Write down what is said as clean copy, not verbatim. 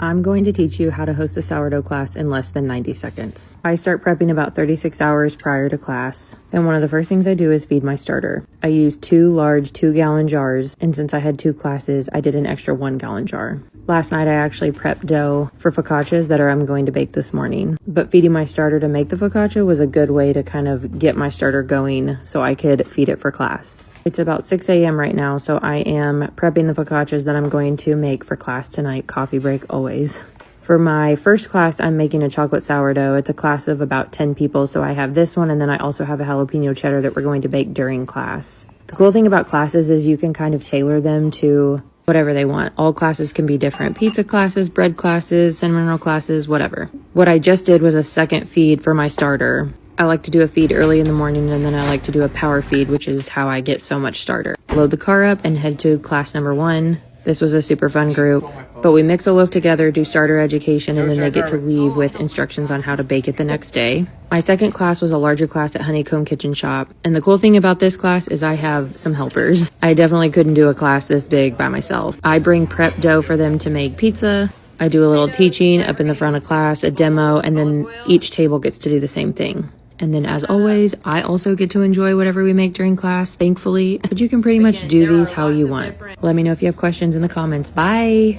I'm going to teach you how to host a sourdough class in less than 90 seconds. I start prepping about 36 hours prior to class, and one of the first things I do is feed my starter. I use 2 large 2-gallon jars, and since I had 2 classes, I did an extra 1-gallon jar. Last night I actually prepped dough for focaccias that I'm going to bake this morning, but feeding my starter to make the focaccia was a good way to kind of get my starter going so I could feed it for class. It's about 6 a.m. right now, so I am prepping the focaccias that I'm going to make for class tonight. Coffee break always. For my first class, I'm making a chocolate sourdough. It's a class of about 10 people, so I have this one, and then I also have a jalapeno cheddar that we're going to bake during class. The cool thing about classes is you can kind of tailor them to whatever they want. All classes can be different. Pizza classes, bread classes, cinnamon roll classes, whatever. What I just did was a second feed for my starter. I like to do a feed early in the morning, and then I like to do a power feed, which is how I get so much starter. Load the car up and head to class number 1. This was a super fun group, but we mix a loaf together, do starter education, and then they get to leave with instructions on how to bake it the next day. My second class was a larger class at Honeycomb Kitchen Shop, and the cool thing about this class is I have some helpers. I definitely couldn't do a class this big by myself. I bring prep dough for them to make pizza. I do a little teaching up in the front of class, a demo, and then each table gets to do the same thing. And then as always, I also get to enjoy whatever we make during class, thankfully. But you can pretty much do these how you want. Let me know if you have questions in the comments. Bye!